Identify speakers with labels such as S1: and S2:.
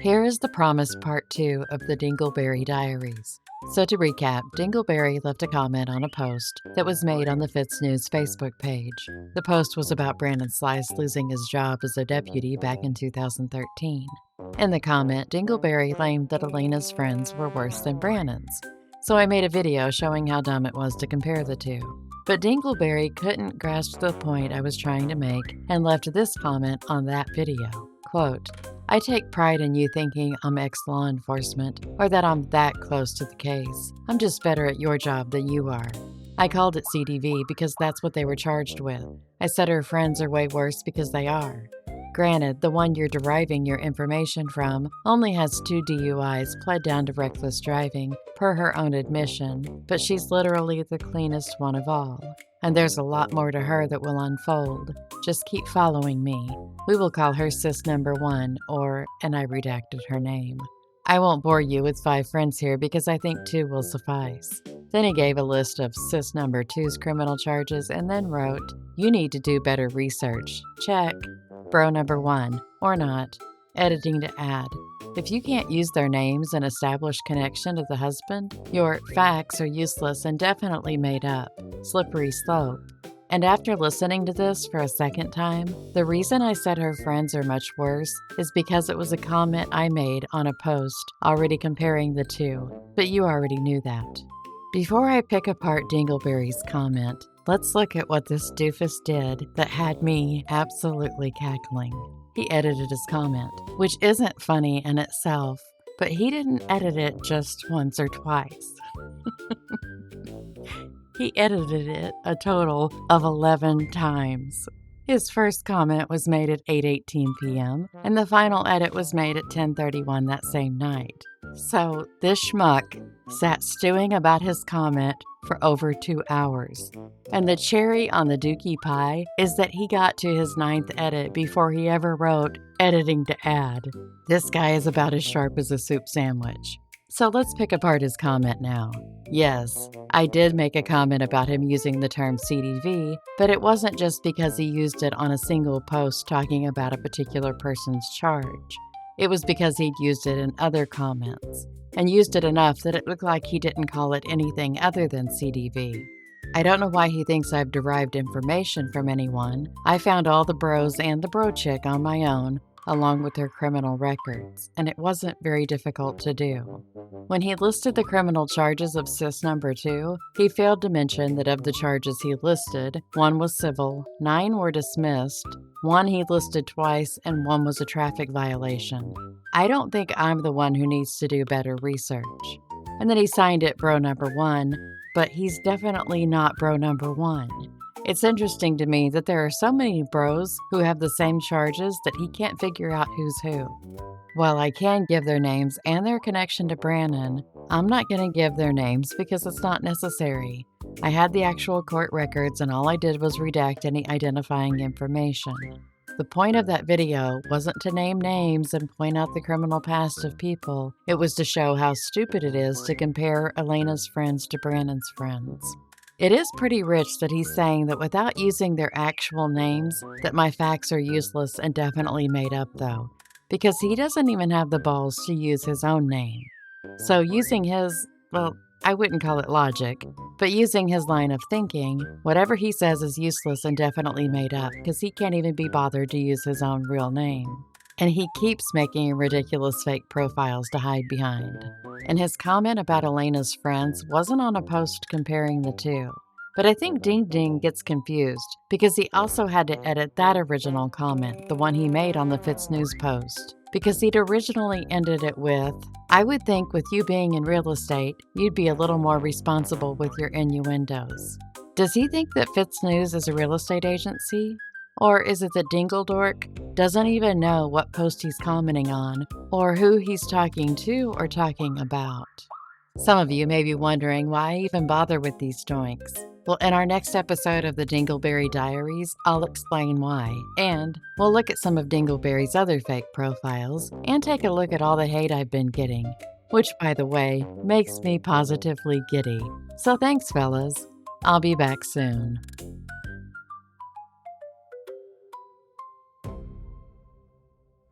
S1: Here is the promised part 2 of the Dingleberry Diaries. So to recap, Dingleberry left a comment on a post that was made on the Fitz News Facebook page. The post was about Brandon Slice losing his job as a deputy back in 2013. In the comment, Dingleberry claimed that Elena's friends were worse than Brandon's. So I made a video showing how dumb it was to compare the two. But Dingleberry couldn't grasp the point I was trying to make and left this comment on that video. Quote, "I take pride in you thinking I'm ex-law enforcement or that I'm that close to the case. I'm just better at your job than you are. I called it CDV because that's what they were charged with. I said her friends are way worse because they are. Granted, the one you're deriving your information from only has 2 DUIs pled down to reckless driving, per her own admission, but she's literally the cleanest one of all. And there's a lot more to her that will unfold. Just keep following me. We will call her Sis Number 1, and I redacted her name. I won't bore you with 5 friends here because I think 2 will suffice." Then he gave a list of Sis Number 2's criminal charges and then wrote, "You need to do better research. Check. Bro Number 1, or not. Editing to add. If you can't use their names and establish connection to the husband, your facts are useless and definitely made up. Slippery slope." And after listening to this for a second time, the reason I said her friends are much worse is because it was a comment I made on a post already comparing the two, but you already knew that. Before I pick apart Dingleberry's comment, let's look at what this doofus did that had me absolutely cackling. He edited his comment, which isn't funny in itself, but he didn't edit it just once or twice. He edited it a total of 11 times. His first comment was made at 8:18 p.m., and the final edit was made at 10:31 that same night. So this schmuck sat stewing about his comment for over 2 hours. And the cherry on the dookie pie is that he got to his 9th edit before he ever wrote editing to add. This guy is about as sharp as a soup sandwich. So let's pick apart his comment now. Yes, I did make a comment about him using the term CDV, but it wasn't just because he used it on a single post talking about a particular person's charge. It was because he'd used it in other comments, and used it enough that it looked like he didn't call it anything other than CDV. I don't know why he thinks I've derived information from anyone. I found all the bros and the bro chick on my own, along with their criminal records, and it wasn't very difficult to do. When he listed the criminal charges of Sis Number 2, he failed to mention that of the charges he listed, 1 was civil, 9 were dismissed, 1 he listed twice, and 1 was a traffic violation. I don't think I'm the one who needs to do better research. And then he signed it Bro Number 1, but he's definitely not Bro Number 1. It's interesting to me that there are so many bros who have the same charges that he can't figure out who's who. While I can give their names and their connection to Brandon, I'm not going to give their names because it's not necessary. I had the actual court records and all I did was redact any identifying information. The point of that video wasn't to name names and point out the criminal past of people. It was to show how stupid it is to compare Elena's friends to Brandon's friends. It is pretty rich that he's saying that without using their actual names, that my facts are useless and definitely made up though, because he doesn't even have the balls to use his own name. So using his, I wouldn't call it logic, but using his line of thinking, whatever he says is useless and definitely made up because he can't even be bothered to use his own real name. And he keeps making ridiculous fake profiles to hide behind. And his comment about Elena's friends wasn't on a post comparing the two. But I think Ding Ding gets confused because he also had to edit that original comment, the one he made on the Fitz News post, because he'd originally ended it with, "I would think with you being in real estate, you'd be a little more responsible with your innuendos." Does he think that Fitz News is a real estate agency? Or is it that Dingledork doesn't even know what post he's commenting on, or who he's talking to or talking about? Some of you may be wondering why I even bother with these doinks. Well, in our next episode of the Dingleberry Diaries, I'll explain why, and we'll look at some of Dingleberry's other fake profiles, and take a look at all the hate I've been getting, which, by the way, makes me positively giddy. So thanks, fellas. I'll be back soon.